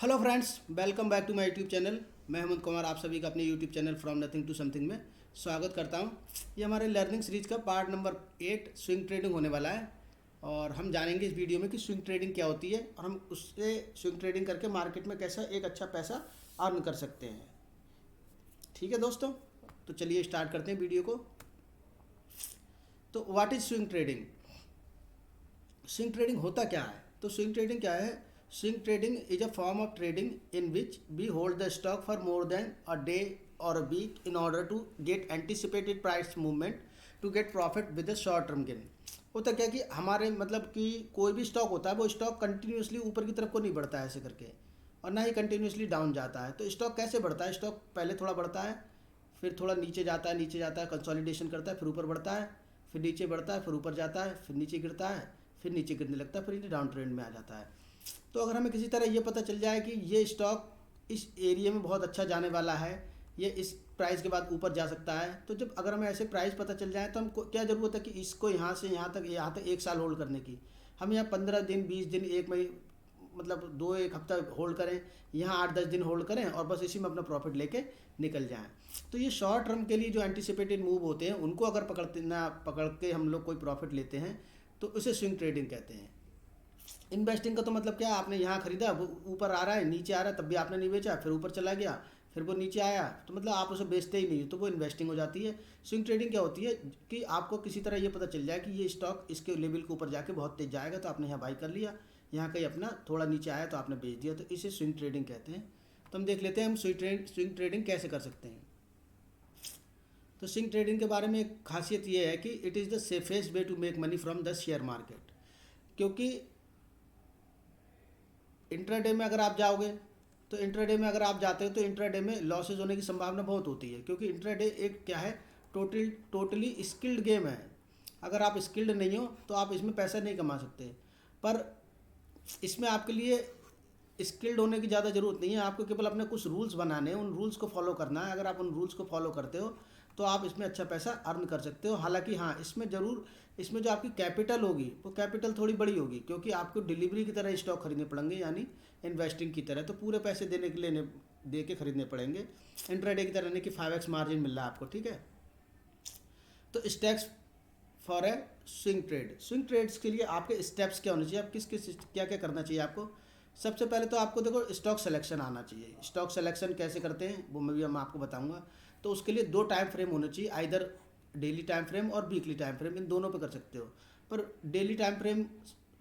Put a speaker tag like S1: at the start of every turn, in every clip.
S1: Hello friends, welcome back to my YouTube channel. मैं हेमंत कुमार आप सभी का अपने YouTube channel from nothing to something में स्वागत करता हूं। ये हमारे लर्निंग सीरीज का पार्ट नंबर 8 स्विंग ट्रेडिंग होने वाला है और हम जानेंगे इस वीडियो में कि स्विंग ट्रेडिंग क्या होती है और हम उससे स्विंग ट्रेडिंग करके मार्केट में कैसा एक अच्छा पैसा अर्न कर सकते हैं। ठीक है दोस्तों, तो चलिए स्टार्ट करते हैं वीडियो को। तो what is swing trading? Swing trading होता क्या है? तो स्विंग ट्रेडिंग क्या है? Swing trading is a form of trading in which we hold the stock for more than a day और a week in order to get anticipated price movement to get profit with a short term gain. होता क्या कि हमारे मतलब कि कोई भी stock होता है वो स्टॉक कंटिन्यूसली ऊपर की तरफ को नहीं बढ़ता है ऐसे करके, और ना ही कंटिन्यूसली डाउन जाता है। तो स्टॉक कैसे बढ़ता है? स्टॉक पहले थोड़ा बढ़ता है, फिर थोड़ा नीचे जाता है, कंसोलिडेशन करता है, फिर ऊपर बढ़ता है, फिर नीचे बढ़ता है, फिर ऊपर जाता है, फिर नीचे गिरता है, फिर नीचे गिरने लगता है, फिर ये डाउन ट्रेंड में आ जाता है। तो अगर हमें किसी तरह ये पता चल जाए कि ये स्टॉक इस एरिया में बहुत अच्छा जाने वाला है, ये इस प्राइस के बाद ऊपर जा सकता है, तो जब अगर हमें ऐसे प्राइस पता चल जाए तो हमको क्या ज़रूरत है कि इसको यहाँ से यहाँ तक 1 साल होल्ड करने की। हम यहाँ 15 दिन 20 दिन एक महीने मतलब 2 1 हफ्ता होल्ड करें, यहाँ 8 10 दिन होल्ड करें और बस इसी में अपना प्रॉफिट लेके निकल जाएं। तो ये शॉर्ट टर्म के लिए जो एंटिसिपेटेड मूव होते हैं उनको अगर पकड़ के हम लोग कोई प्रॉफिट लेते हैं तो उसे स्विंग ट्रेडिंग कहते हैं। इन्वेस्टिंग का तो मतलब क्या है, आपने यहाँ खरीदा, वो ऊपर आ रहा है, नीचे आ रहा है, तब भी आपने नहीं बेचा, फिर ऊपर चला गया, फिर वो नीचे आया, तो मतलब आप उसे बेचते ही नहीं, तो वो इन्वेस्टिंग हो जाती है। स्विंग ट्रेडिंग क्या होती है कि आपको किसी तरह ये पता चल जाए कि ये स्टॉक इसके लेवल के ऊपर जाके बहुत तेज जाएगा, तो आपने यहाँ बाई कर लिया, यहाँ कहीं अपना थोड़ा नीचे आया तो आपने बेच दिया, तो इसे स्विंग ट्रेडिंग कहते हैं। तो हम देख लेते हैं हम स्विंग ट्रेडिंग कैसे कर सकते हैं। तो स्विंग ट्रेडिंग के बारे में एक खासियत ये है कि it is the safest way to make money from the share market. क्योंकि इंट्राडे में अगर आप जाओगे, तो इंट्राडे में अगर आप जाते हो तो इंट्राडे में लॉसेज होने की संभावना बहुत होती है, क्योंकि इंट्राडे एक क्या है, टोटली स्किल्ड गेम है। अगर आप स्किल्ड नहीं हो तो आप इसमें पैसा नहीं कमा सकते। पर इसमें आपके लिए स्किल्ड होने की ज़्यादा ज़रूरत नहीं है, आपको केवल अपने कुछ रूल्स बनाने हैं, उन रूल्स को फॉलो करना है। अगर आप उन रूल्स को फॉलो करते हो तो आप इसमें अच्छा पैसा अर्न कर सकते हो। हालांकि हाँ, इसमें जो आपकी कैपिटल होगी वो कैपिटल थोड़ी बड़ी होगी, क्योंकि आपको डिलीवरी की तरह स्टॉक खरीदने पड़ेंगे, यानी इन्वेस्टिंग की तरह। तो पूरे पैसे देने के लिए दे के खरीदने पड़ेंगे। इंट्राडे की तरह नहीं कि 5x मार्जिन मिल रहा है आपको, ठीक है। तो steps for a swing trade, swing trades के लिए आपके स्टेप्स क्या होने चाहिए, आप किस किस क्या क्या करना चाहिए आपको। सबसे पहले तो आपको देखो स्टॉक सिलेक्शन आना चाहिए। स्टॉक सिलेक्शन कैसे करते हैं वो मैं आपको बताऊंगा। तो उसके लिए 2 टाइम फ्रेम होने चाहिए, आइदर डेली टाइम फ्रेम और वीकली टाइम फ्रेम, इन दोनों पे कर सकते हो। पर डेली टाइम फ्रेम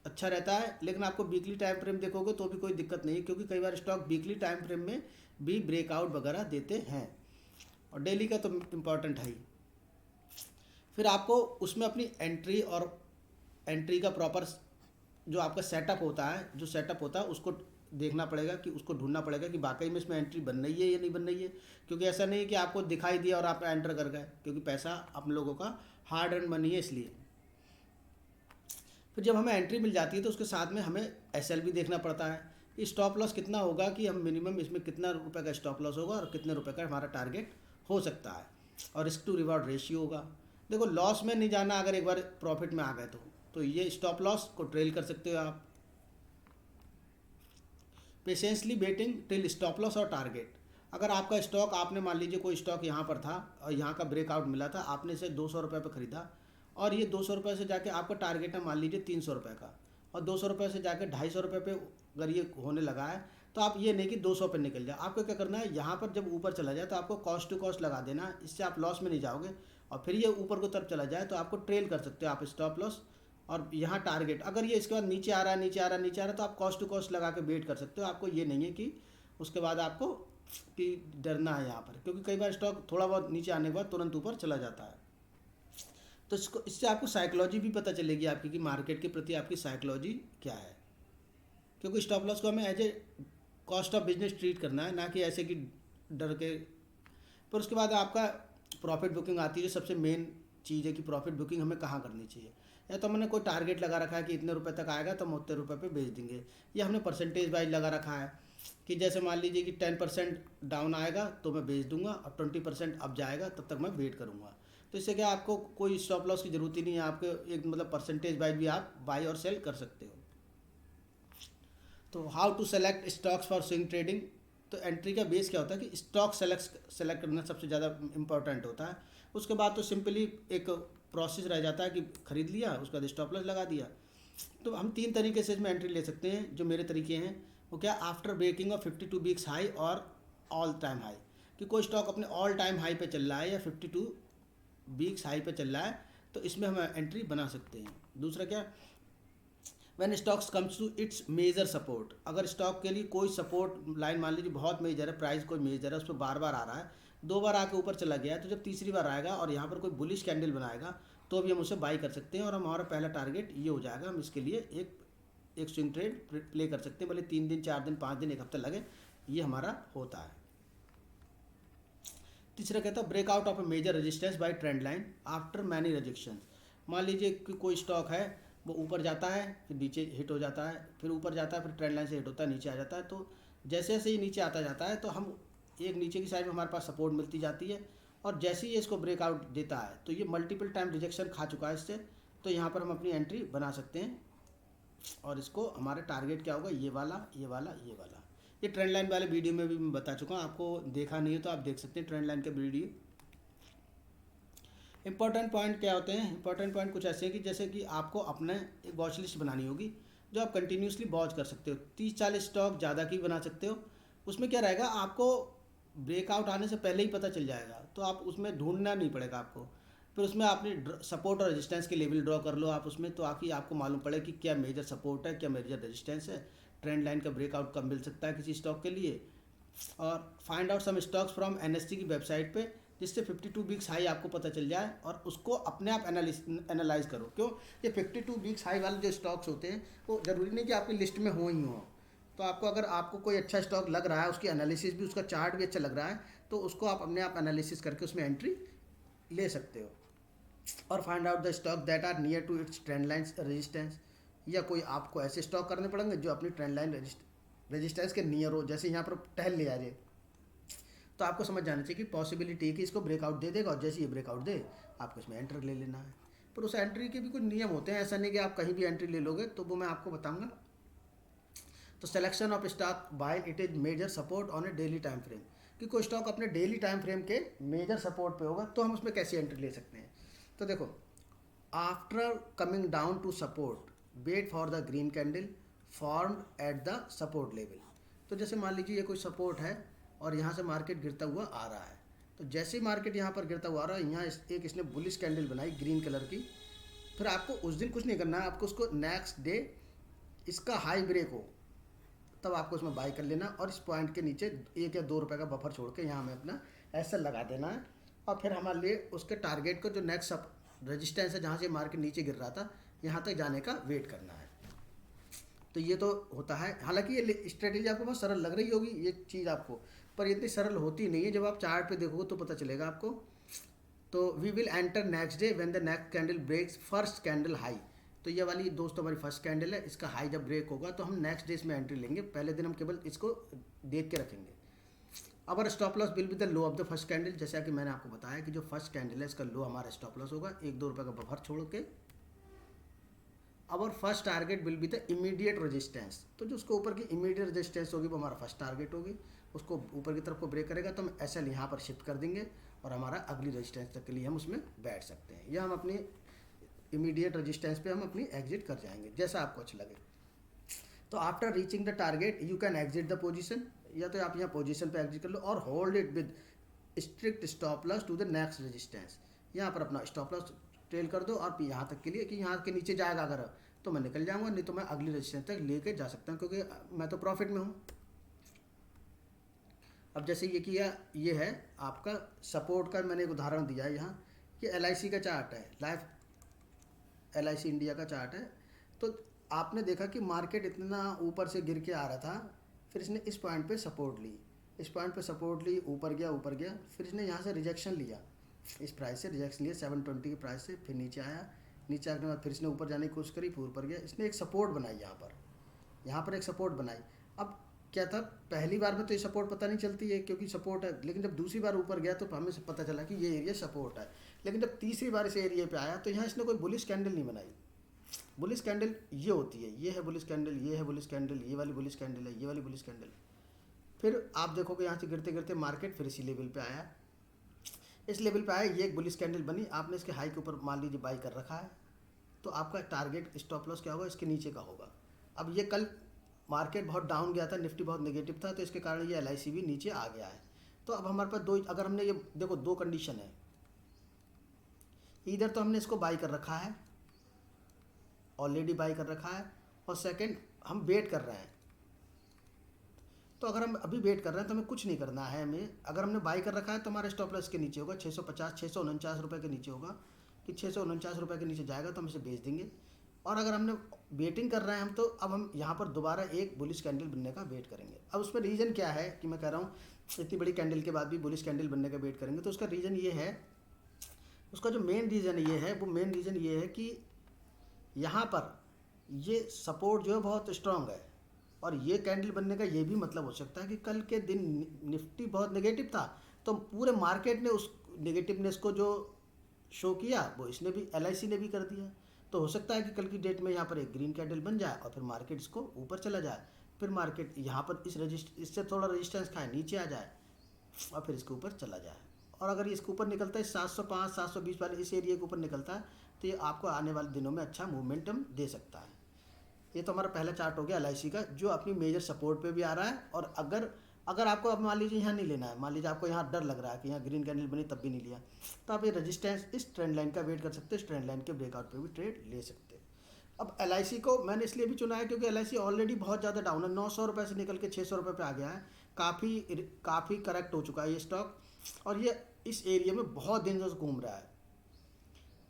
S1: अच्छा रहता है, लेकिन आपको वीकली टाइम फ्रेम देखोगे तो भी कोई दिक्कत नहीं है, क्योंकि कई बार स्टॉक वीकली टाइम फ्रेम में भी ब्रेकआउट वगैरह देते हैं, और डेली का तो इम्पॉर्टेंट है ही। फिर आपको उसमें अपनी एंट्री का प्रॉपर जो आपका सेटअप होता है, उसको देखना पड़ेगा, कि उसको ढूंढना पड़ेगा कि वाकई में इसमें एंट्री बन रही है या नहीं बन रही है। क्योंकि ऐसा नहीं है कि आपको दिखाई दिया और आप एंटर कर गए, क्योंकि पैसा आप लोगों का हार्ड अर्न मनी है, इसलिए। फिर जब हमें एंट्री मिल जाती है तो उसके साथ में हमें एसएल भी देखना पड़ता है कि स्टॉप लॉस कितना होगा, कि हम मिनिमम इसमें कितना रुपए का स्टॉप लॉस होगा और कितने रुपए का हमारा टारगेट हो सकता है, और रिस्क टू रिवॉर्ड रेशियो होगा। देखो, लॉस में नहीं जाना, अगर एक बार प्रॉफिट में आ गए तो ये स्टॉप लॉस को ट्रेल कर सकते हो आप। Patiently waiting till stop loss और टारगेट। अगर आपका स्टॉक, आपने मान लीजिए कोई स्टॉक यहाँ पर था और यहाँ का ब्रेकआउट मिला था, आपने इसे 200 रुपये पर ख़रीदा, और ये 200 रुपये से जाके आपका टारगेट है मान लीजिए 300 रुपये का, और 200 रुपये से जाके 250 रुपये पे अगर ये होने लगा है, तो आप ये नहीं कि 200 पे निकल जाए। आपको क्या करना है, यहाँ पर जब ऊपर चला जाए तो आपको कॉस्ट टू कॉस्ट लगा देना है, इससे आप लॉस में नहीं जाओगे। और फिर ये ऊपर की तरफ चला जाए तो आपको ट्रेल कर सकते हो आप स्टॉप लॉस, और यहाँ टारगेट। अगर ये इसके बाद नीचे आ रहा है, तो आप कॉस्ट टू कॉस्ट लगा के वेट कर सकते हो। आपको ये नहीं है कि उसके बाद आपको कि डरना है यहाँ पर, क्योंकि कई बार स्टॉक थोड़ा बहुत नीचे आने के बाद तुरंत ऊपर चला जाता है। तो इससे आपको साइकोलॉजी भी पता चलेगी आपकी, कि मार्केट के प्रति आपकी साइकोलॉजी क्या है। क्योंकि स्टॉप लॉस को हमें as a cost of business treat करना है, ना कि ऐसे कि डर के। पर उसके बाद आपका प्रॉफिट बुकिंग आती है, जो सबसे मेन चीज़ है कि प्रॉफिट बुकिंग हमें कहाँ करनी चाहिए। या तो हमने कोई टारगेट लगा रखा है कि इतने रुपए तक आएगा तो हम उतने रुपए पे बेच देंगे, या हमने परसेंटेज वाइज लगा रखा है कि जैसे मान लीजिए कि 10% डाउन आएगा तो मैं बेच दूंगा, और 20% अप जाएगा तब तक मैं वेट करूंगा। तो इससे क्या, आपको कोई स्टॉप लॉस की ज़रूरत ही नहीं है, आपको एक मतलब परसेंटेज वाइज भी आप बाई और सेल कर सकते हो। तो how to select stocks for swing trading. तो एंट्री का बेस क्या होता है कि स्टॉक सेलेक्ट करना सबसे ज़्यादा इंपॉर्टेंट होता है। उसके बाद तो सिंपली एक प्रोसेस रह जाता है कि खरीद लिया, उसके बाद स्टॉप लॉस लगा दिया। तो हम 3 तरीके से इसमें एंट्री ले सकते हैं। जो मेरे तरीके हैं वो क्या, after breaking of 52 weeks high और ऑल टाइम हाई, कि कोई स्टॉक अपने ऑल टाइम हाई पे चल रहा है या 52 वीक्स हाई पे चल रहा है, तो इसमें हम एंट्री बना सकते हैं। दूसरा क्या, when stocks comes to its major support, अगर स्टॉक के लिए कोई सपोर्ट लाइन मान लीजिए बहुत मेजर है, प्राइस कोई मेजर है, उस पर बार बार आ रहा है, 2 बार आके ऊपर चला गया है, तो जब तीसरी बार आएगा और यहाँ पर कोई बुलिश कैंडल बनाएगा तो भी हम उसे बाई कर सकते हैं और हमारा पहला टारगेट ये हो जाएगा। हम इसके लिए एक स्विंग ट्रेड प्ले कर सकते हैं, भले 3 दिन 4 दिन 5 दिन 1 हफ्ता लगे, ये हमारा होता है। तीसरा कहता है breakout of a major resistance by trend line after many rejection. मान लीजिए कि कोई स्टॉक है, वो ऊपर जाता है, फिर नीचे हिट हो जाता है, फिर ऊपर जाता है, फिर ट्रेंड लाइन से हिट होता है, नीचे आ जाता है। तो जैसे जैसे ही नीचे आता जाता है तो हम एक नीचे की साइड में हमारे पास सपोर्ट मिलती जाती है, और जैसे ही इसको ब्रेकआउट देता है तो ये मल्टीपल टाइम रिजेक्शन खा चुका है इससे, तो यहाँ पर हम अपनी एंट्री बना सकते हैं। और इसको हमारा टारगेट क्या होगा, ये वाला ये वाला ये वाला। ये ट्रेंड लाइन वाले वीडियो में भी मैं बता चुका हूँ, आपको देखा नहीं है तो आप देख सकते हैं ट्रेंड लाइन के वीडियो। इंपॉर्टेंट पॉइंट क्या होते हैं, इंपॉर्टेंट पॉइंट कुछ ऐसे हैं कि जैसे कि आपको अपने एक वॉच लिस्ट बनानी होगी जो आप कंटिन्यूसली वॉच कर सकते हो। 30-40 स्टॉक ज़्यादा की बना सकते हो। उसमें क्या रहेगा, आपको ब्रेकआउट आने से पहले ही पता चल जाएगा, तो आप उसमें ढूंढना नहीं पड़ेगा आपको। फिर उसमें आपने सपोर्ट और रेजिस्टेंस के लेवल ड्रॉ कर लो आप उसमें, तो आखिर आपको मालूम पड़े कि क्या मेजर सपोर्ट है, क्या मेजर रेजिस्टेंस है, ट्रेंड लाइन का ब्रेकआउट कब मिल सकता है किसी स्टॉक के लिए। और find out some stocks from NSC की वेबसाइट पे, जिससे 52 वीक्स हाई आपको पता चल जाए और उसको अपने आप एनालाइज करो। क्यों, ये 52 वीक्स हाई वाले जो स्टॉक्स होते हैं वो ज़रूरी नहीं कि आपकी लिस्ट में हो ही हो। तो आपको अगर आपको कोई अच्छा स्टॉक लग रहा है, उसकी एनालिसिस भी, उसका चार्ट भी अच्छा लग रहा है, तो उसको आप अपने आप एनालिसिस करके उसमें एंट्री ले सकते हो। और find out the stock that are near to its trend line resistance, या कोई आपको ऐसे स्टॉक करने पड़ेंगे जो अपनी ट्रेंड लाइन रेजिस्टेंस के नियर हो। जैसे यहाँ पर टहल लिया जाए तो आपको समझ जाना चाहिए कि पॉसिबिलिटी है कि इसको ब्रेकआउट दे देगा, और जैसे ये ब्रेकआउट दे आपको इसमें एंट्री ले लेना है। पर उस एंट्री के भी कुछ नियम होते हैं, ऐसा नहीं कि आप कहीं भी एंट्री ले लोगे, तो वो मैं आपको बताऊंगा। तो selection of stock by it is major support on a daily time frame, कि कोई स्टॉक अपने डेली टाइम फ्रेम के मेजर सपोर्ट पे होगा तो हम उसमें कैसे एंट्री ले सकते हैं। तो देखो, after coming down to support wait for the green candle formed at the support level. तो जैसे मान लीजिए ये कोई सपोर्ट है और यहाँ से मार्केट गिरता हुआ आ रहा है, तो जैसे ही मार्केट यहाँ पर गिरता हुआ आ रहा है, यहाँ एक इसने बुलिश कैंडल बनाई ग्रीन कलर की, फिर आपको उस दिन कुछ नहीं करना है, आपको उसको नेक्स्ट डे इसका हाई ब्रेक हो तब आपको इसमें बाई कर लेना, और इस पॉइंट के नीचे 1 या 2 रुपये का बफर छोड़ के यहाँ में अपना ऐसा लगा देना है। और फिर हमारे लिए उसके टारगेट को जो नेक्स्ट रेजिस्टेंस है जहाँ से मार्केट नीचे गिर रहा था, यहाँ तक जाने का वेट करना है। तो ये तो होता है। हालांकि ये स्ट्रेटेजी आपको बहुत सरल लग रही होगी ये चीज़ आपको, पर इतनी सरल होती नहीं है। जब आप चार्ट पे देखोगे तो पता चलेगा आपको। तो we will enter next day when the next candle breaks first candle high. तो ये वाली दोस्तों हमारी फर्स्ट कैंडल है, इसका हाई जब ब्रेक होगा तो हम नेक्स्ट डे इसमें एंट्री लेंगे। पहले दिन हम केवल इसको देख के रखेंगे। Our stop loss will be the low of the first candle, जैसा कि मैंने आपको बताया कि जो फर्स्ट कैंडल है इसका लो हमारा स्टॉप लॉस होगा 1-2 रुपये का बफर छोड़ के। Our first target will be the immediate resistance, तो जो उसको ऊपर की इमीडिएट रेजिस्टेंस होगी वो हमारा फर्स्ट टारगेट होगी। उसको ऊपर की तरफ को ब्रेक करेगा तो हम एसएल यहाँ पर शिफ्ट कर देंगे और हमारा अगली रेजिस्टेंस तक के लिए हम उसमें बैठ सकते हैं, या हम अपनी इमीडिएट रेजिस्टेंस पे हम अपनी एग्जिट कर जाएंगे, जैसा आपको अच्छा लगे। तो after reaching the target you can exit the position, या तो आप यहाँ पोजीशन पे एग्जिट कर लो और hold it with strict stop loss to the next resistance. यहाँ पर अपना स्टॉप लॉस ट्रेल कर दो और यहाँ तक के लिए कि यहाँ के नीचे जाएगा अगर तो मैं निकल जाऊँगा, नहीं तो मैं अगली रेजिस्टेंस तक लेके जा सकता हूँ, क्योंकि मैं तो प्रॉफिट में हूँ। अब जैसे ये किया, ये है आपका सपोर्ट का, मैंने एक उदाहरण दिया है यहाँ। ये LIC का चार्ट है, लाइफ LIC इंडिया का चार्ट है। तो आपने देखा कि मार्केट इतना ऊपर से गिर के आ रहा था, फिर इसने इस पॉइंट पे सपोर्ट ली, इस पॉइंट पे सपोर्ट ली, ऊपर गया, फिर इसने यहाँ से रिजेक्शन लिया, इस प्राइस से रिजेक्शन लिया 720 की प्राइस से, फिर नीचे आया, नीचे आने के बाद फिर इसने ऊपर जाने की कोशिश करी, फिर ऊपर गया, इसने एक सपोर्ट बनाई यहाँ पर एक सपोर्ट बनाई। अब क्या था, पहली बार में तो ये सपोर्ट पता नहीं चलती है क्योंकि सपोर्ट है, लेकिन जब दूसरी बार ऊपर गया तो हमें पता चला कि ये एरिया सपोर्ट है। लेकिन जब तीसरी बार इस एरिया पे आया तो यहाँ इसने कोई बुलिश कैंडल नहीं बनाई, बुलिश कैंडल ये होती है, ये है बुलिश कैंडल, ये है बुलिश कैंडल, ये वाली बुलिश कैंडल है, ये वाली बुलिश कैंडल। फिर आप देखोगे यहाँ से गिरते गिरते मार्केट फिर इसी लेवल पे आया, इस लेवल पे आया, ये एक बुलिश कैंडल बनी, आपने इसके हाई के ऊपर मान लीजिए बाई कर रखा है, तो आपका टारगेट स्टॉप लॉस क्या होगा, इसके नीचे का होगा। अब ये कल मार्केट बहुत डाउन गया था, निफ्टी बहुत नेगेटिव था, तो इसके कारण ये LIC भी नीचे आ गया है। तो अब हमारे पास दो, अगर हमने ये देखो दो कंडीशन है, इधर तो हमने इसको बाई कर रखा है, ऑलरेडी बाई कर रखा है, और सेकंड हम वेट कर रहे हैं। तो अगर हम अभी वेट कर रहे हैं तो हमें कुछ नहीं करना है, हमें अगर हमने बाई कर रखा है तो हमारा स्टॉप लॉस के नीचे होगा 650, 649 रुपये के नीचे होगा, कि 649 रुपये के नीचे जाएगा तो हम इसे बेच देंगे। और अगर हमने वेटिंग कर रहे हैं हम, तो अब हम यहाँ पर दोबारा एक बुलिश कैंडल बनने का वेट करेंगे। अब उसमें रीज़न क्या है कि मैं कह रहा हूँ इतनी बड़ी कैंडल के बाद भी बुलिश कैंडल बनने का वेट करेंगे, तो उसका रीज़न ये है, उसका जो मेन रीज़न ये है, वो मेन रीज़न ये है कि यहाँ पर ये सपोर्ट जो है बहुत स्ट्रांग है, और ये कैंडल बनने का ये भी मतलब हो सकता है कि कल के दिन निफ्टी बहुत नेगेटिव था, तो पूरे मार्केट ने उस नेगेटिवनेस को जो शो किया वो इसने भी, LIC ने भी कर दिया। तो हो सकता है कि कल की डेट में यहाँ पर एक ग्रीन कैंडल बन जाए और फिर मार्केट इसको ऊपर चला जाए, फिर मार्केट यहाँ पर इससे थोड़ा रेजिस्टेंस खाए, नीचे आ जाए और फिर इसके ऊपर चला जाए। और अगर ये इसके ऊपर निकलता है 705, 720 वाले इस एरिया के ऊपर निकलता है, तो ये आपको आने वाले दिनों में अच्छा मोमेंटम दे सकता है। ये तो हमारा पहला चार्ट हो गया LIC का, जो अपनी मेजर सपोर्ट पे भी आ रहा है। और अगर आपको अब मान लीजिए यहाँ नहीं लेना है, मान लीजिए आपको यहाँ डर लग रहा है कि यहाँ ग्रीन कैंडल बनी तब भी नहीं लिया, तो आप ये रेजिस्टेंस इस ट्रेंड लाइन का वेट कर सकते हैं, इस ट्रेंड लाइन के ब्रेकआउट पे भी ट्रेड ले सकते हैं। अब LIC को मैंने इसलिए भी चुना है क्योंकि LIC ऑलरेडी बहुत ज़्यादा डाउन है, 900 रुपये से निकल के 600 रुपये पे आ गया है, काफ़ी करेक्ट हो चुका है ये स्टॉक, और ये इस एरिया में बहुत दिन से घूम रहा है,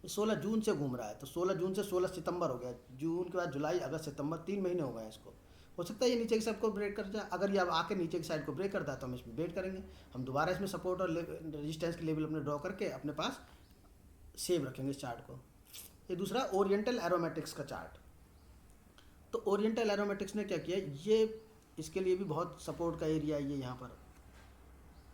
S1: 16 जून से घूम रहा है। तो 16 जून से 16 सितंबर हो गया, जून के बाद जुलाई, अगस्त, सितंबर, 3 महीने हो गए इसको। हो सकता है ये नीचे की साइड को ब्रेक कर जाए, अगर ये अब आके नीचे की साइड को ब्रेक करता है तो हम इसमें वेट करेंगे, हम दोबारा इसमें सपोर्ट और रेजिस्टेंस के लेवल अपने ड्रॉ करके अपने पास सेव रखेंगे इस चार्ट को। ये दूसरा ओरिएंटल एरोमेटिक्स का चार्ट। तो ओरिएंटल एरोमेटिक्स ने क्या किया, ये इसके लिए भी बहुत सपोर्ट का एरिया है ये यहाँ पर।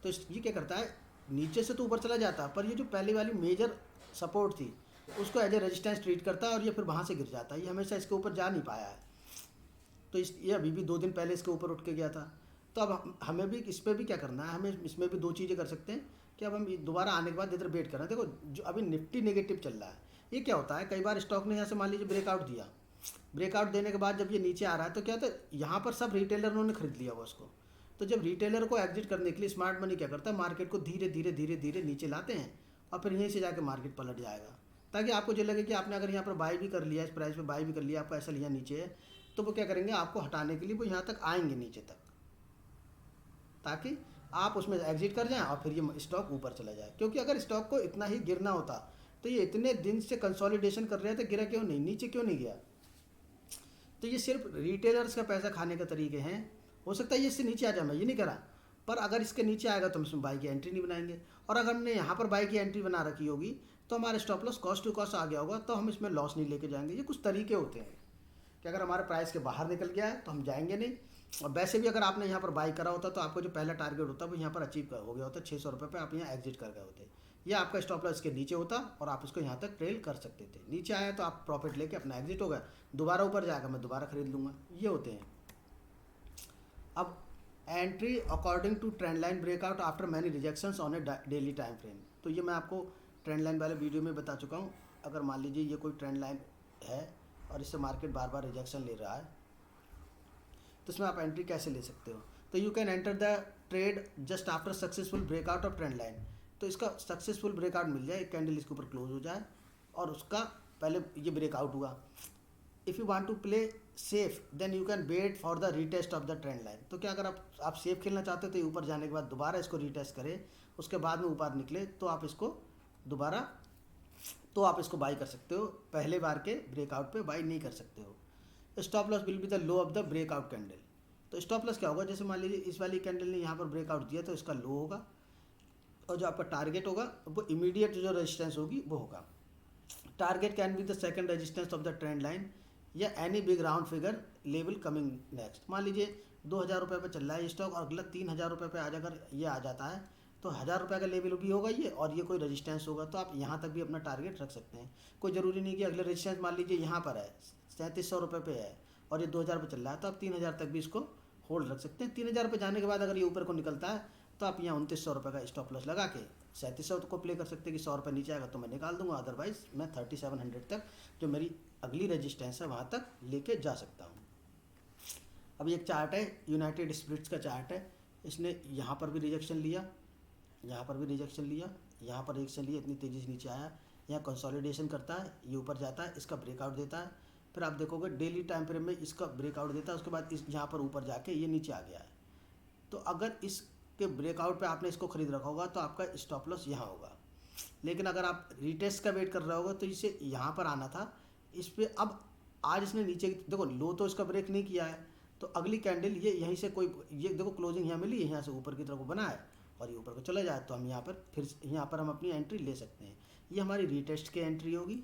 S1: तो ये क्या करता है, नीचे से तो ऊपर चला जाता है, पर ये जो पहली वाली मेजर सपोर्ट थी उसको एज ए रेजिस्टेंस ट्रीट करता है और ये फिर वहाँ से गिर जाता है, ये हमेशा इसके ऊपर जा नहीं पाया है। तो ये अभी भी 2 दिन पहले इसके ऊपर उठ के गया था। तो अब हमें भी इस पर भी क्या करना है, हमें इसमें भी 2 चीज़ें कर सकते हैं कि अब हम दोबारा आने के बाद इधर वेट कर रहे हैं। देखो जो अभी निफ्टी नेगेटिव चल रहा है, ये क्या होता है, कई बार स्टॉक ने यहाँ से मान लीजिए ब्रेकआउट दिया, ब्रेकआउट देने के बाद जब ये नीचे आ रहा है तो क्या होता है, यहाँ पर सब रिटेलर ने खरीद लिया हुआ उसको। तो जब रिटेलर को एग्जिट करने के लिए स्मार्ट मनी क्या करता है, मार्केट को धीरे धीरे धीरे धीरे नीचे लाते हैं और फिर यहीं से जाके मार्केट पलट जाएगा, ताकि आपको जो लगे कि आपने अगर यहाँ पर बाई भी कर लिया, इस प्राइस पे बाई भी कर लिया, आपको ऐसा लिया नीचे है, तो वो क्या करेंगे, आपको हटाने के लिए वो यहाँ तक आएंगे नीचे तक, ताकि आप उसमें एग्जिट कर जाएं और फिर ये स्टॉक ऊपर चला जाए। क्योंकि अगर स्टॉक को इतना ही गिरना होता तो ये इतने दिन से कंसोलिडेशन कर रहे थे, गिरा क्यों नहीं, नीचे क्यों नहीं गया। तो ये सिर्फ रिटेलर्स का पैसा खाने का तरीके हैं। हो सकता है ये इससे नीचे आ जाए, मैं ये नहीं कह रहा, पर अगर इसके नीचे आएगा तो हम इसमें बाई की एंट्री नहीं बनाएंगे। और अगर हमने यहाँ पर बाई की एंट्री बना रखी होगी तो हमारा stop loss cost to cost आ गया होगा, तो हम इसमें लॉस नहीं लेके जाएंगे। ये कुछ तरीके होते हैं कि अगर हमारे प्राइस के बाहर निकल गया है तो हम जाएंगे नहीं। और वैसे भी अगर आपने यहाँ पर बाई करा होता तो आपको जो पहला टारगेट होता वो यहाँ पर अचीव हो गया होता, 600 रुपये पे आप यहाँ एग्जिट कर गए होते, ये आपका स्टॉप लॉस के नीचे होता और आप इसको यहाँ तक ट्रेल कर सकते थे। नीचे आया तो आप प्रॉफिट लेके अपना एग्जिट हो गया, दोबारा ऊपर जाएगा मैं दोबारा खरीद लूँगा, ये होते हैं। अब entry according to trend line breakout after many rejections on a daily time frame. तो ये मैं आपको ट्रेंड लाइन वाले वीडियो में बता चुका हूँ। अगर मान लीजिए ये कोई ट्रेंड लाइन है और इससे मार्केट बार बार रिजेक्शन ले रहा है तो इसमें आप एंट्री कैसे ले सकते हो। तो you can enter the trade just after successful breakout of trend line. तो इसका सक्सेसफुल ब्रेकआउट मिल जाए, एक कैंडल इसके ऊपर क्लोज हो जाए और उसका पहले ये ब्रेकआउट हुआ। If you want to play safe then you can wait for the retest of the trend line. तो क्या अगर आप सेफ खेलना चाहते हो तो ऊपर जाने के बाद दोबारा इसको रीटेस्ट करें, उसके बाद में ऊपर निकले तो आप इसको दोबारा बाई कर सकते हो, पहले बार के ब्रेकआउट पे बाई नहीं कर सकते हो। Stop loss will be the low of the breakout candle. तो स्टॉप लॉस क्या होगा, जैसे मान लीजिए इस वाली कैंडल ने यहाँ पर ब्रेकआउट दिया तो इसका लो होगा और जो आपका टारगेट होगा वो इमीडिएट जो रेजिस्टेंस होगी वो होगा। Target can be the second resistance of the trend line या any big round figure level coming next. मान लीजिए 2000 रुपये पर चल रहा है ये स्टॉक और अगला 3000 रुपये पे आज अगर ये आ जाता है तो 1000 रुपये का लेवल भी होगा ये, और ये कोई रेजिस्टेंस होगा, तो आप यहाँ तक भी अपना टारगेट रख सकते हैं। कोई ज़रूरी नहीं कि अगले रेजिस्टेंस मान लीजिए यहाँ पर है ₹3700 पे है और ये 2000 पे चल रहा है, तो आप 3000 तक भी इसको होल्ड रख सकते हैं। 3000 पे जाने के बाद अगर ये ऊपर को निकलता है तो आप यहाँ ₹2900 का स्टॉप लॉस लगा के 3700 को प्ले कर सकते हैं कि ₹100 नीचे आएगा तो मैं निकाल दूंगा, अदरवाइज मैं 3700 तक जो मेरी अगली रेजिस्टेंस है वहाँ तक लेके जा सकता हूँ। अब ये एक चार्ट है, यूनाइटेड स्पिरिट्स का चार्ट है। इसने यहाँ पर भी रिजेक्शन लिया, यहाँ पर भी रिजेक्शन लिया, यहाँ पर रिजेक्शन लिया, इतनी तेज़ी से नीचे आया, यहाँ कंसोलिडेशन करता है, ये ऊपर जाता है, इसका ब्रेकआउट देता है, फिर आप देखोगे डेली टाइम फ्रेम में इसका ब्रेकआउट देता है, उसके बाद इस यहाँ पर ऊपर जाके ये नीचे आ गया है। तो अगर इसके ब्रेकआउट पे आपने इसको खरीद रखा होगा तो आपका स्टॉप लॉस यहाँ होगा। लेकिन अगर आप रिटेस्ट का वेट कर रहे होगा तो इसे यहाँ पर आना था, इस पर अब आज इसने नीचे देखो लो तो इसका ब्रेक नहीं किया है, तो अगली कैंडल ये यहीं से कोई ये देखो क्लोजिंग यहाँ मिली, यहाँ से ऊपर की तरफ बना है और ये ऊपर को चला जाए तो हम यहाँ पर फिर यहाँ पर हम अपनी एंट्री ले सकते हैं। ये हमारी रिटेस्ट की एंट्री होगी,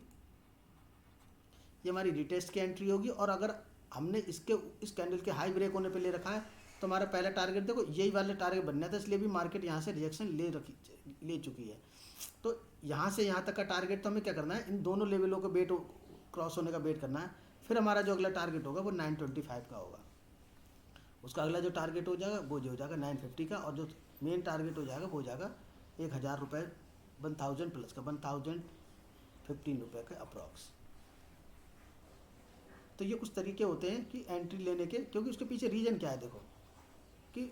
S1: ये हमारी रिटेस्ट की एंट्री होगी। और अगर हमने इस कैंडल के हाई ब्रेक होने पे ले रखा है तो हमारा पहला टारगेट देखो यही वाला टारगेट बनना था, इसलिए भी मार्केट यहाँ से रिजेक्शन ले चुकी है। तो यहाँ से यहाँ तक का टारगेट तो हमें क्या करना है, इन दोनों लेवलों को वेट क्रॉस होने का वेट करना है। फिर हमारा जो अगला टारगेट होगा वो 925 का होगा, उसका अगला जो टारगेट हो जाएगा वो जो हो जाएगा 950 का, और जो मेन टारगेट हो जाएगा वो हो जाएगा ₹1000 1000 प्लस का 1015 रुपये का अप्रॉक्स। तो ये कुछ तरीके होते हैं कि एंट्री लेने के, क्योंकि उसके पीछे रीज़न क्या है देखो कि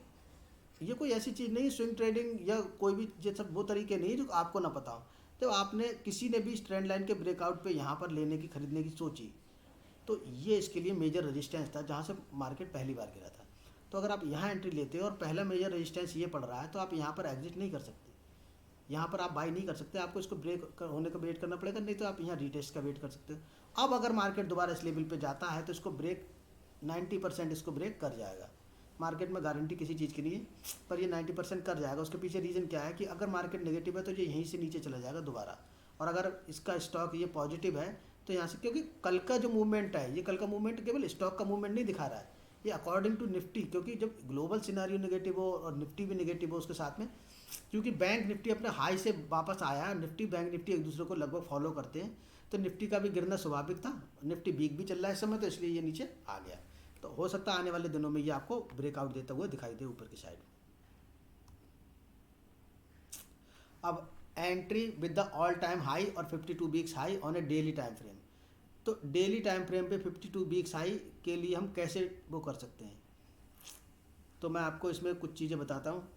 S1: ये कोई ऐसी चीज़ नहीं, स्विंग ट्रेडिंग या कोई भी ये सब वो तरीके नहीं जो आपको ना पता हो। तो आपने किसी ने भी इस ट्रेंड लाइन के ब्रेकआउट पे यहाँ पर लेने की खरीदने की सोची तो ये इसके लिए मेजर रेजिस्टेंस था जहाँ से मार्केट पहली बार गिरा था। तो अगर आप यहाँ एंट्री लेते हो और पहला मेजर रेजिस्टेंस ये पड़ रहा है तो आप यहाँ पर एग्जिट नहीं कर सकते, यहाँ पर आप बाई नहीं कर सकते, आपको इसको ब्रेक होने का वेट करना पड़ेगा, नहीं तो आप यहाँ रिटेस्ट का वेट कर सकते हो। अब अगर मार्केट दोबारा इस लेवल पे जाता है तो इसको ब्रेक 90% इसको ब्रेक कर जाएगा। मार्केट में गारंटी किसी चीज़ की नहीं है, पर ये 90% कर जाएगा। उसके पीछे रीज़न क्या है कि अगर मार्केट नेगेटिव है तो ये यहीं से नीचे चला जाएगा दोबारा, और अगर इसका स्टॉक ये पॉजिटिव है तो यहाँ से, क्योंकि कल का जो मूवमेंट है ये कल का मूवमेंट केवल स्टॉक का मूवमेंट नहीं दिखा रहा है, ये अकॉर्डिंग टू निफ्टी, क्योंकि जब ग्लोबल सिनारियो नेगेटिव हो और निफ्टी भी नेगेटिव हो उसके साथ में, क्योंकि बैंक निफ्टी अपने हाई से वापस आया, निफ्टी बैंक निफ्टी एक दूसरे को लगभग फॉलो करते हैं, तो निफ्टी का भी गिरना स्वाभाविक था। निफ्टी वीक भी चल रहा है इस समय, तो इसलिए ये नीचे आ गया। तो हो सकता है आने वाले दिनों में ये आपको ब्रेकआउट देता हुआ दिखाई दे ऊपर की साइड। अब entry with the all time high और 52 weeks high on a daily time frame. तो डेली टाइम फ्रेम पे 52 वीक्स हाई के लिए हम कैसे वो कर सकते हैं, तो मैं आपको इसमें कुछ चीज़ें बताता हूँ।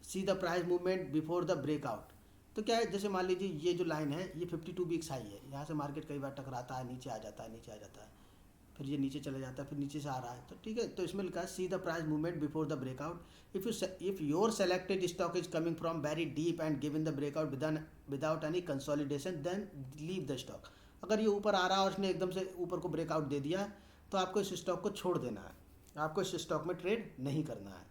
S1: सी the price movement before the breakout. तो क्या है, जैसे मान लीजिए ये जो लाइन है ये 52 वीक्स हाई है, यहाँ से मार्केट कई बार टकराता है, नीचे आ जाता है, नीचे आ जाता है, फिर ये नीचे चला जाता है, फिर नीचे से आ रहा है, तो ठीक है। तो इसमें लिखा है see the price movement before the breakout. If your selected stock is coming from very deep and given the breakout without any consolidation then leave the stock. अगर ये ऊपर आ रहा है और इसने एकदम से ऊपर को ब्रेकआउट दे दिया है तो आपको इस स्टॉक को छोड़ देना है, आपको इस स्टॉक में ट्रेड नहीं करना है।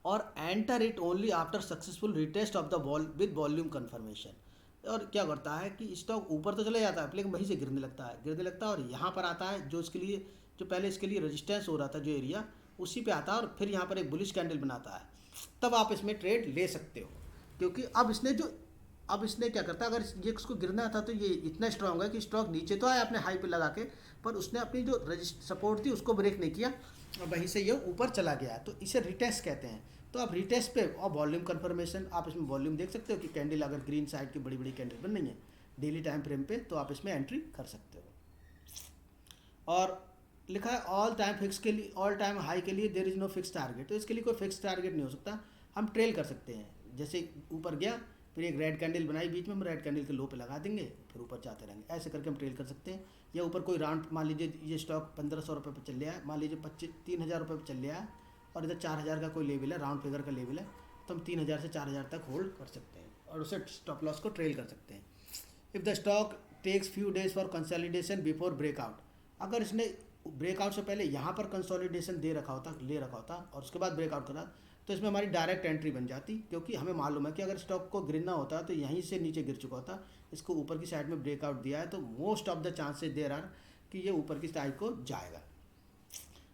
S1: और enter it only after successful retest of the wall with volume confirmation. और क्या करता है कि स्टॉक ऊपर तो चले जाता है लेकिन वहीं से गिरने लगता है और यहाँ पर आता है जो इसके लिए जो पहले इसके लिए रेजिस्टेंस हो रहा था जो एरिया, उसी पे आता है और फिर यहाँ पर एक बुलिश कैंडल बनाता है, तब आप इसमें ट्रेड ले सकते हो। क्योंकि अब इसने क्या करता है, अगर ये इसको गिरना था तो ये इतना स्ट्रांग है कि स्टॉक नीचे तो आया अपने हाई पे लगा के, पर उसने अपनी जो सपोर्ट थी उसको ब्रेक नहीं किया और वहीं से ये ऊपर चला गया, तो इसे रिटेस्ट कहते हैं। तो आप रिटेस्ट पे और वॉल्यूम कंफर्मेशन, आप इसमें वॉल्यूम देख सकते हो कि कैंडल अगर ग्रीन साइड की बड़ी बड़ी कैंडल बन रही है डेली टाइम फ्रेम पे, तो आप इसमें एंट्री कर सकते हो। और लिखा है ऑल टाइम फिक्स के लिए, ऑल टाइम हाई के लिए there is no fix target. तो इसके लिए कोई फिक्स टारगेट नहीं हो सकता, हम ट्रेल कर सकते हैं। जैसे ऊपर गया फिर एक रेड कैंडल बनाई बीच में, हम रेड कैंडल के लो पे लगा देंगे, फिर ऊपर जाते रहेंगे, ऐसे करके हम ट्रेल कर सकते हैं। या ऊपर कोई राउंड, मान लीजिए ये स्टॉक 1500 रुपये पर चल रहा है, मान लीजिए 3000 रुपये पर चल रहा है और इधर 4000 का कोई लेवल है, राउंड फिगर का लेवल है, तो हम 3000 से 4000 तक होल्ड कर सकते हैं और उसे स्टॉप लॉस को ट्रेल कर सकते हैं। If the stock takes few days for consolidation before breakout, अगर इसने ब्रेकआउट से पहले यहाँ पर कंसोलिडेशन ले रखा होता और उसके बाद ब्रेकआउट करा, तो इसमें हमारी डायरेक्ट एंट्री बन जाती, क्योंकि हमें मालूम है कि अगर स्टॉक को गिरना होता तो यहीं से नीचे गिर चुका होता, इसको ऊपर की साइड में ब्रेकआउट दिया है तो most of the chances there are कि ये ऊपर की साइड को जाएगा।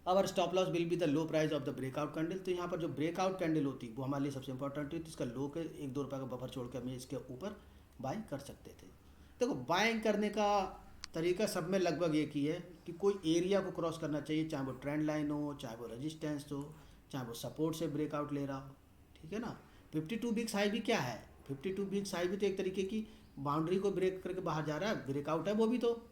S1: Our stop loss will be the low price of the breakout candle. तो यहाँ पर जो ब्रेकआउट कैंडल होती वो हमारे लिए सबसे इंपॉर्टेंट होती, इसका लो के 1-2 रुपये का बफर छोड़ के हमें इसके ऊपर बाइंग कर सकते थे। देखो बाइंग करने का तरीका सब में लगभग एक ही है कि कोई एरिया को क्रॉस करना चाहिए, चाहे वो ट्रेंड लाइन हो, चाहे वो रेजिस्टेंस हो, चाहे वो सपोर्ट से ब्रेकआउट ले रहा हो, ठीक है ना। 52 वीक्स हाई भी क्या है, 52 वीक्स हाई भी तो एक तरीके की बाउंड्री को ब्रेक करके बाहर जा रहा है, ब्रेकआउट है वो भी। तो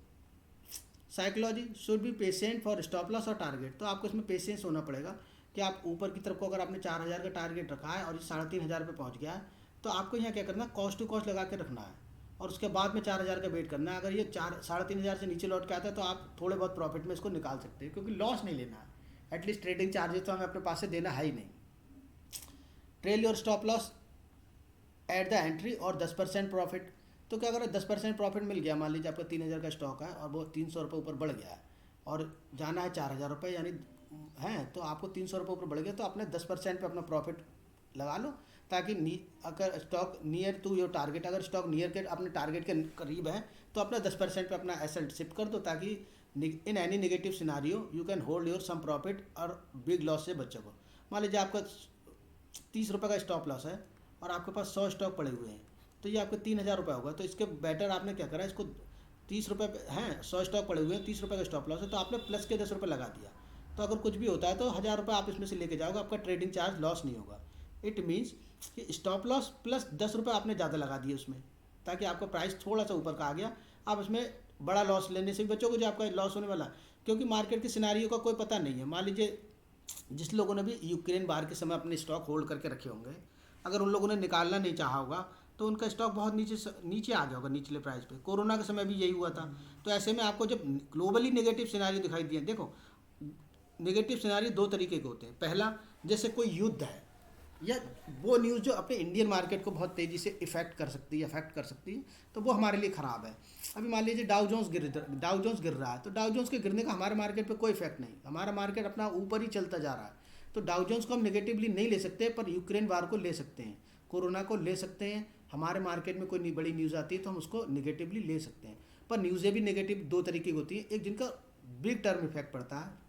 S1: psychology should be patient for stop loss और टारगेट, तो आपको इसमें पेशेंस होना पड़ेगा कि आप ऊपर की तरफ को अगर आपने 4,000 का टारगेट रखा है और ये 3,500 पे पहुंच गया है, तो आपको यहाँ क्या करना है, कॉस्ट टू कॉस्ट लगा के रखना है और उसके बाद में 4,000 का वेट करना है। अगर ये 3,500 से नीचे लौट के आता है तो आप थोड़े बहुत प्रॉफिट में इसको निकाल सकते हैं, क्योंकि लॉस नहीं लेना है। एटलीस्ट ट्रेडिंग चार्जेस तो हमें अपने पास से देना है ही नहीं। Trail your stop loss at the entry और 10% प्रॉफिट। तो क्या करो, 10% प्रॉफिट मिल गया, मान लीजिए आपका 3,000 का स्टॉक है और वो 300 रुपये ऊपर बढ़ गया है और जाना है 4,000 रुपये, यानी हैं तो आपको 300 रुपये ऊपर बढ़ गया, तो अपने 10% पे अपना प्रॉफिट लगा लो, ताकि अगर stock near to your target, अगर स्टॉक नियर के अपने टारगेट के करीब है तो अपना 10% पे अपना एसेट शिफ्ट कर दो, ताकि in any negative scenario you can hold your some profit और बिग लॉस से बच सको। मान लीजिए आपका 30 रुपये का स्टॉप लॉस है और आपके पास 100 स्टॉक पड़े हुए हैं, तो ये आपके 3,000 रुपये होगा। तो इसके बेटर आपने क्या करा, इसको 30 रुपये हैं, 100 स्टॉक पड़े हुए हैं, 30 रुपये का स्टॉप लॉस है, तो आपने प्लस के 10 रुपये लगा दिया। तो अगर कुछ भी होता है तो 1,000 रुपये आप इसमें से लेके जाओगे, आपका ट्रेडिंग चार्ज लॉस नहीं होगा। इट मीन्स कि स्टॉप लॉस प्लस 10 रुपये आपने ज़्यादा लगा दिए उसमें, ताकि आपका प्राइस थोड़ा सा ऊपर का आ गया, आप इसमें बड़ा लॉस लेने से भी बचोगे जो आपका लॉस होने वाला। क्योंकि मार्केट के सिनारियो का कोई पता नहीं है। मान लीजिए जिस लोगों ने भी यूक्रेन वार के समय अपने स्टॉक होल्ड करके रखे होंगे, अगर उन लोगों ने निकालना नहीं चाहा होगा तो उनका स्टॉक बहुत नीचे आ गया होगा, निचले प्राइस पे। कोरोना के समय भी यही हुआ था। तो ऐसे में आपको जब ग्लोबली नेगेटिव सिनारियो दिखाई दिए, देखो नेगेटिव सिनारियो दो तरीके के होते हैं। पहला, जैसे कोई युद्ध है या वो न्यूज़ जो अपने इंडियन मार्केट को बहुत तेज़ी से अफेक्ट कर सकती है, तो वो हमारे लिए ख़राब है। अभी मान लीजिए डाउ जोन्स गिर रहा है, तो डाउ जोन्स के गिरने का हमारे मार्केट पे कोई इफेक्ट नहीं, हमारा मार्केट अपना ऊपर ही चलता जा रहा है। तो डाउ जोन्स को हम नेगेटिवली नहीं ले सकते, पर यूक्रेन वार को ले सकते हैं, कोरोना को ले सकते हैं। हमारे मार्केट में कोई बड़ी न्यूज़ आती है तो हम उसको नेगेटिवली ले सकते हैं। पर न्यूज़ें भी नेगेटिव दो तरीके की होती हैं, एक जिनका बिग टर्म इफेक्ट पड़ता है।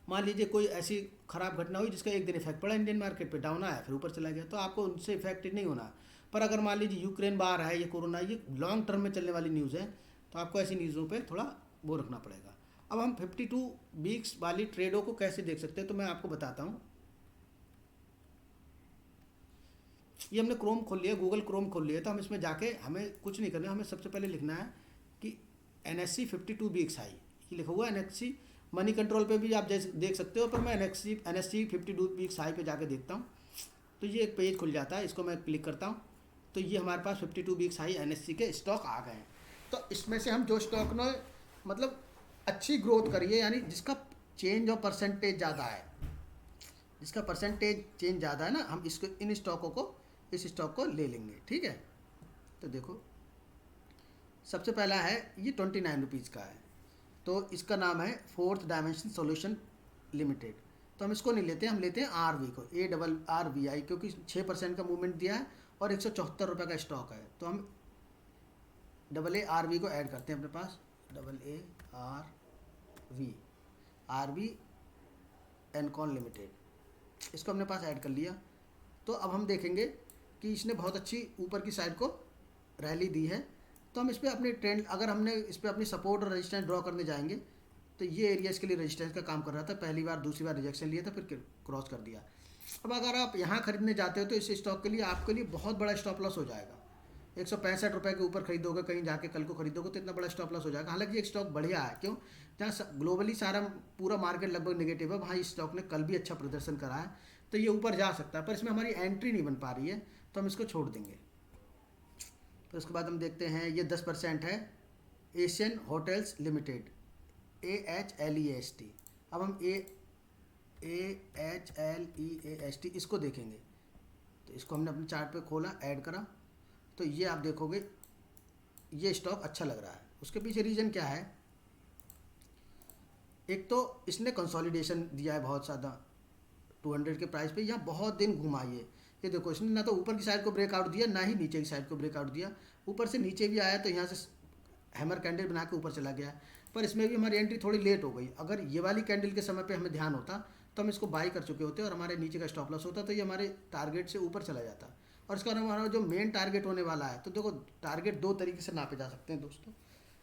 S1: मान लीजिए कोई ऐसी खराब घटना हुई जिसका एक दिन इफेक्ट पड़ा इंडियन मार्केट पे, डाउन आया फिर ऊपर चला गया, तो आपको उनसे इफेक्टेड नहीं होना। पर अगर मान लीजिए यूक्रेन बाहर है, ये कोरोना, ये लॉन्ग टर्म में चलने वाली न्यूज़ है, तो आपको ऐसी न्यूज़ों पे थोड़ा वो रखना पड़ेगा। अब हम 52 वीक्स वाली ट्रेडों को कैसे देख सकते हैं, तो मैं आपको बताता हूँ। ये हमने क्रोम खोल लिया, गूगल क्रोम खोल लिया, तो हम इसमें जाके हमें कुछ नहीं करना, हमें सबसे पहले लिखना है कि NSE 52 वीक्स हाई, ये लिखा हुआ है NSE। मनी कंट्रोल पे भी आप जैसे देख सकते हो, पर मैं NSE 52 वीक्स हाई पे जाके देखता हूँ, तो ये एक पेज खुल जाता है, इसको मैं क्लिक करता हूँ, तो ये हमारे पास 52 वीक्स हाई NSE के स्टॉक आ गए हैं। तो इसमें से हम जो स्टॉक ने मतलब अच्छी ग्रोथ करी है, यानी जिसका चेंज और परसेंटेज ज़्यादा है, जिसका परसेंटेज चेंज ज़्यादा है ना, हम इसको इन स्टॉकों को इस स्टॉक को ले लेंगे, ठीक है। तो देखो सबसे पहला है ये 29 रुपीज़ का है, तो इसका नाम है फोर्थ डायमेंशन सॉल्यूशन लिमिटेड। तो हम इसको नहीं लेते, हम लेते हैं RV को, ARRVI, क्योंकि 6% का मूवमेंट दिया है और 174 रुपये का स्टॉक है। तो हम AARV को ऐड करते हैं अपने पास, AARV एनकॉन लिमिटेड, इसको हमने पास ऐड कर लिया। तो अब हम देखेंगे कि इसने बहुत अच्छी ऊपर की साइड को रैली दी है, तो हम इस पर अपनी ट्रेंड, अगर हमने इस पर अपनी सपोर्ट और रेजिस्टेंस ड्रॉ करने जाएंगे, तो ये एरिया इसके लिए रेजिस्टेंस का काम कर रहा था। पहली बार, दूसरी बार रिजेक्शन लिया था, फिर क्रॉस कर दिया। अब अगर आप यहाँ खरीदने जाते हो तो इस स्टॉक के लिए आपके लिए बहुत बड़ा स्टॉप लॉस हो जाएगा। 165 रुपये के ऊपर खरीदोगे, कहीं जाके कल को खरीदोगे तो इतना बड़ा स्टॉप लॉस हो जाएगा। हालांकि एक स्टॉक बढ़िया है, क्यों, जहाँ ग्लोबली सारा पूरा मार्केट लगभग नेगेटिव है, वहाँ इस स्टॉक ने कल भी अच्छा प्रदर्शन करा है, तो ये ऊपर जा सकता है, पर इसमें हमारी एंट्री नहीं बन पा रही है, तो हम इसको छोड़ देंगे। तो उसके बाद हम देखते हैं, ये 10% है एशियन होटल्स लिमिटेड, AHLEAST। अब हम AHLEAST इसको देखेंगे, तो इसको हमने अपने चार्ट पे खोला, ऐड करा, तो ये आप देखोगे ये स्टॉक अच्छा लग रहा है। उसके पीछे रीज़न क्या है, एक तो इसने कंसोलिडेशन दिया है बहुत ज़्यादा 200 के प्राइस पे, यहाँ बहुत दिन घुमाई है। ये देखो इसने ना तो ऊपर की साइड को ब्रेकआउट दिया, ना ही नीचे की साइड को ब्रेकआउट दिया। ऊपर से नीचे भी आया तो यहाँ से हैमर कैंडल बना के ऊपर चला गया, पर इसमें भी हमारी एंट्री थोड़ी लेट हो गई। अगर ये वाली कैंडल के समय पे हमें ध्यान होता तो हम इसको बाई कर चुके होते और हमारे नीचे का स्टॉप लॉस होता, तो ये हमारे टारगेट से ऊपर चला जाता। और इसका हमारा जो मेन टारगेट होने वाला है, तो देखो टारगेट दो तरीके से नापे जा सकते हैं दोस्तों।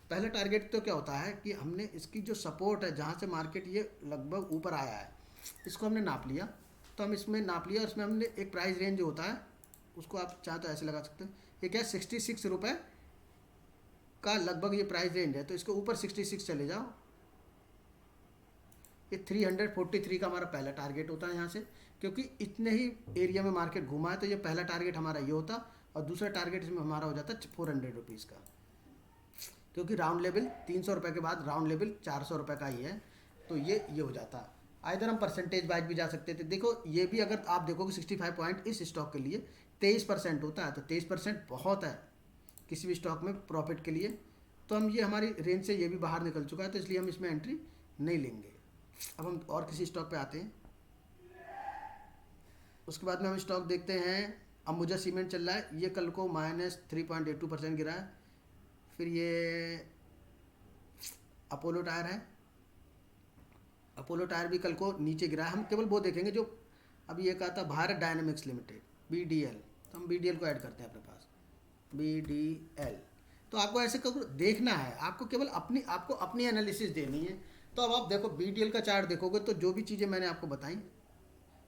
S1: पहला टारगेट तो क्या होता है कि हमने इसकी जो सपोर्ट है, जहाँ से मार्केट ये लगभग ऊपर आया है, इसको हमने नाप लिया। तो हम इसमें नाप लिया और इसमें हमने एक प्राइस रेंज जो होता है उसको आप चाहे तो ऐसे लगा सकते हैं। ये क्या है, 66 रुपये का लगभग ये प्राइस रेंज है। तो इसके ऊपर 66 चले जाओ, ये 343 का हमारा पहला टारगेट होता है यहाँ से, क्योंकि इतने ही एरिया में मार्केट घूमा है। तो ये पहला टारगेट हमारा ये होता, और दूसरा टारगेट इसमें हमारा हो जाता 400 रुपीज़ का, क्योंकि राउंड लेवल 300 रुपये के बाद राउंड लेवल 400 रुपये का ही है। तो ये हो जाता। आइधर हम परसेंटेज वाइज भी जा सकते थे। देखो ये भी अगर आप देखोगे 65 पॉइंट इस स्टॉक के लिए 23% होता है, तो 23% बहुत है किसी भी स्टॉक में प्रॉफिट के लिए। तो हम ये हमारी रेंज से ये भी बाहर निकल चुका है, तो इसलिए हम इसमें एंट्री नहीं लेंगे। अब हम और किसी स्टॉक पे आते हैं। उसके बाद में हम स्टॉक देखते हैं, अंबुजा सीमेंट चल रहा है, ये कल को -3.82% गिरा है। फिर ये अपोलो टायर है, अपोलो टायर भी कल को नीचे गिरा है। हम केवल वो देखेंगे जो अभी ये कहा था भारत डायनेमिक्स लिमिटेड, BDL, तो हम BDL को ऐड करते हैं अपने पास, BDL। तो आपको ऐसे देखना है, आपको केवल अपनी एनालिसिस देनी है। तो अब आप देखो BDL का चार्ट देखोगे तो जो भी चीज़ें मैंने आपको बताई,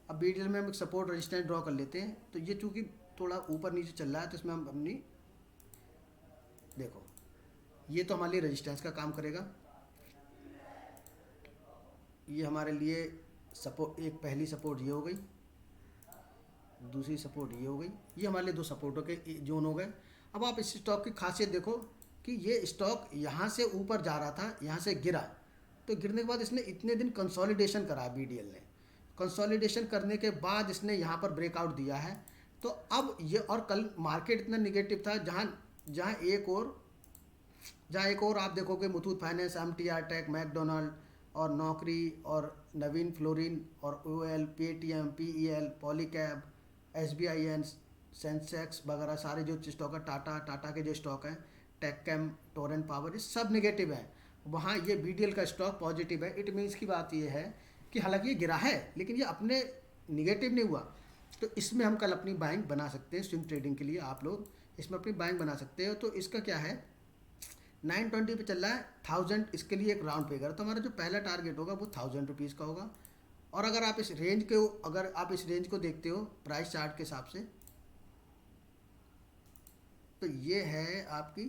S1: अब BDL में हम एक सपोर्ट रेजिस्टेंस ड्रॉ कर लेते हैं। तो ये चूँकि थोड़ा ऊपर नीचे चल रहा है, तो इसमें हम अपनी देखो, ये तो हमारे लिए रेजिस्टेंस का काम करेगा। ये हमारे लिए सपोर्ट, एक पहली सपोर्ट ये हो गई, दूसरी सपोर्ट ये हो गई, ये हमारे लिए 2 सपोर्टों के जोन हो गए। अब आप इस स्टॉक की खासियत देखो कि ये स्टॉक यहाँ से ऊपर जा रहा था, यहाँ से गिरा, तो गिरने के बाद इसने इतने दिन कंसोलिडेशन करा BDL ने। कंसोलिडेशन करने के बाद इसने यहाँ पर ब्रेकआउट दिया है। तो अब ये, और कल मार्केट इतना निगेटिव था, जहाँ एक और आप देखोगे Muthoot finance, MTR tech, McDonald और नौकरी और नवीन फ्लोरिन और OL, Paytm, PEL, Polycab, SBIN, Sensex वगैरह सारे जो स्टॉक है, टाटा के जो स्टॉक हैं, टेक्केम, टोरेंट पावर, ये सब नेगेटिव है। वहाँ ये BDL का स्टॉक पॉजिटिव है। इट मीन्स की बात ये है कि हालांकि ये गिरा है लेकिन ये अपने निगेटिव नहीं हुआ। तो इसमें हम कल अपनी बाइंग बना सकते हैं। स्विंग ट्रेडिंग के लिए आप लोग इसमें अपनी बाइंग बना सकते हो। तो इसका क्या है, 920 पे चल रहा है, 1000 इसके लिए एक राउंड फिगर। तो हमारा जो पहला टारगेट होगा वो 1000 रुपीज़ का होगा। और अगर आप इस रेंज को देखते हो प्राइस चार्ट के हिसाब से, तो ये है आपकी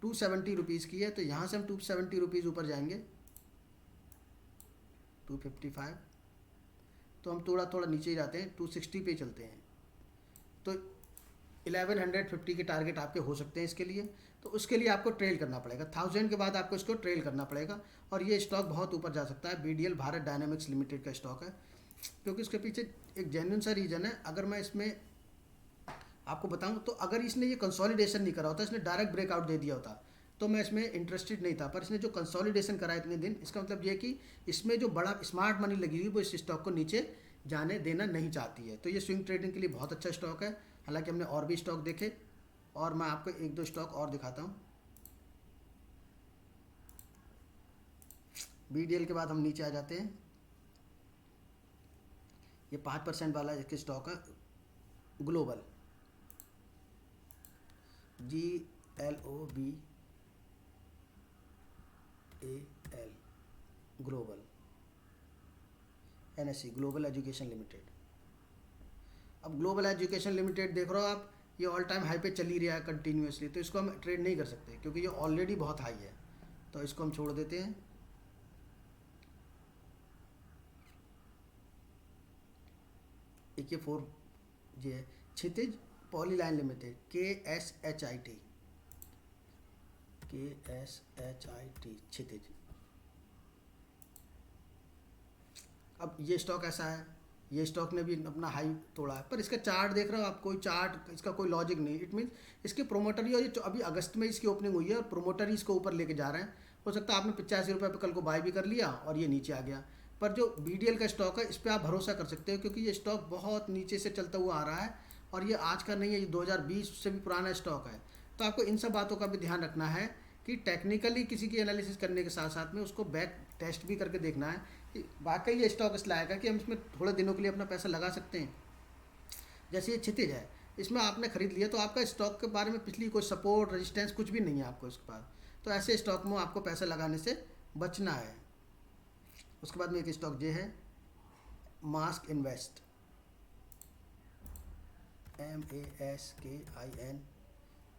S1: 270 रुपीज़ की है। तो यहाँ से हम 270 रुपीज़ ऊपर जाएंगे, 255, तो हम थोड़ा नीचे ही जाते हैं, 260 पे चलते हैं। तो 1150 के टारगेट आपके हो सकते हैं इसके लिए। तो उसके लिए आपको ट्रेल करना पड़ेगा, 1000 के बाद आपको इसको ट्रेल करना पड़ेगा। और ये स्टॉक बहुत ऊपर जा सकता है। BDL भारत डायनेमिक्स लिमिटेड का स्टॉक है, क्योंकि इसके पीछे एक जेन्युइन सा रीज़न है। अगर मैं इसमें आपको बताऊं तो अगर इसने ये कंसोलिडेशन नहीं करा होता, इसने डायरेक्ट ब्रेकआउट दे दिया होता, तो मैं इसमें इंटरेस्टेड नहीं था। पर इसने जो कंसोलिडेशन करा इतने दिन, इसका मतलब ये कि इसमें जो बड़ा स्मार्ट मनी लगी हुई वो इस स्टॉक को नीचे जाने देना नहीं चाहती है। तो ये स्विंग ट्रेडिंग के लिए बहुत अच्छा स्टॉक है। हालांकि हमने और भी स्टॉक देखे, और मैं आपको 1-2 स्टॉक और दिखाता हूँ। BDL के बाद हम नीचे आ जाते हैं। ये 5% वाला एक स्टॉक है, global, GLOBAL, global, NSE, global education limited. अब ग्लोबल एजुकेशन लिमिटेड देख रहे हो आप, ये ऑल टाइम हाई पे चल ही रहा है कंटिन्यूसली। तो इसको हम ट्रेड नहीं कर सकते क्योंकि ये ऑलरेडी बहुत हाई है। तो इसको हम छोड़ देते हैं। एक ये 4 जी है, क्षितिज पॉलीलाइन लिमिटेड, KSHIT, क्षितिज। अब ये स्टॉक ऐसा है, ये स्टॉक ने भी अपना हाई तोड़ा है, पर इसका चार्ट देख रहे हो आप, कोई चार्ट, इसका कोई लॉजिक नहीं। इट मीन्स इसके प्रोमोटर ही, और ये अभी अगस्त में इसकी ओपनिंग हुई है और प्रोमोटर ही इसको ऊपर लेके जा रहे हैं। हो सकता है आपने 85 रुपये पर कल को बाय भी कर लिया और ये नीचे आ गया। पर जो BDL का स्टॉक है इस पर आप भरोसा कर सकते हो, क्योंकि ये स्टॉक बहुत नीचे से चलता हुआ आ रहा है और ये आज का नहीं है, ये 2020 से भी पुराना स्टॉक है। तो आपको इन सब बातों का भी ध्यान रखना है कि टेक्निकली किसी की एनालिसिस करने के साथ साथ में उसको बैक टेस्ट भी करके देखना है कि वाकई ये स्टॉक इस लायक है कि हम इसमें थोड़े दिनों के लिए अपना पैसा लगा सकते हैं। जैसे ये क्षितिज है, इसमें आपने खरीद लिया तो आपका स्टॉक के बारे में पिछली कोई सपोर्ट रेजिस्टेंस कुछ भी नहीं है आपको इसके पास। तो ऐसे स्टॉक में आपको पैसा लगाने से बचना है। उसके बाद में एक स्टॉक ये है mask invest, MASKIN,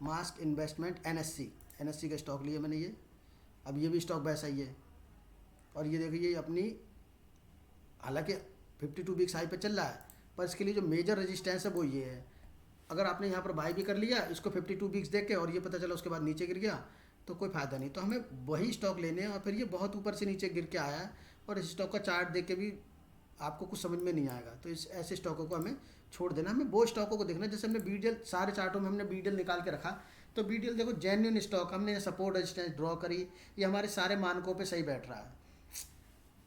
S1: mask investment, NSE का स्टॉक लिया मैंने ये। अब ये भी स्टॉक वैसा ही है और ये देखिए ये अपनी हालांकि 52 वीक्स हाई पे चल रहा है, पर इसके लिए जो मेजर रेजिस्टेंस है वो ये है। अगर आपने यहाँ पर बाई भी कर लिया इसको 52 वीक्स देख के और ये पता चला उसके बाद नीचे गिर गया तो कोई फ़ायदा नहीं। तो हमें वही स्टॉक लेने हैं और फिर ये बहुत ऊपर से नीचे गिर के आया है और इस स्टॉक का चार्ट देख के भी आपको कुछ समझ में नहीं आएगा। तो इस ऐसे स्टॉकों को हमें छोड़ देना। हमें वो स्टॉकों को देखना जैसे हमने बीडीएल सारे चार्टों में हमने बीडीएल निकाल के रखा। तो बीडीएल देखो जेन्युइन स्टॉक, हमने सपोर्ट रेजिस्टेंस ड्रॉ करी, ये हमारे सारे मानकों पे सही बैठ रहा है।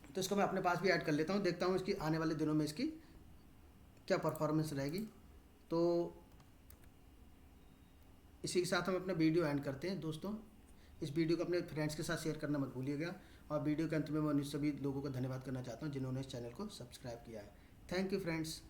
S1: तो इसको मैं अपने पास भी ऐड कर लेता हूँ, देखता हूँ इसकी आने वाले दिनों में इसकी क्या परफॉर्मेंस रहेगी। तो इसी के साथ हम अपना वीडियो एंड करते हैं दोस्तों। इस वीडियो को अपने फ्रेंड्स के साथ शेयर करना मत भूलिएगा और वीडियो के अंत में मैं उन सभी लोगों का धन्यवाद करना चाहता हूँ जिन्होंने इस चैनल को सब्सक्राइब किया है। Thank you friends.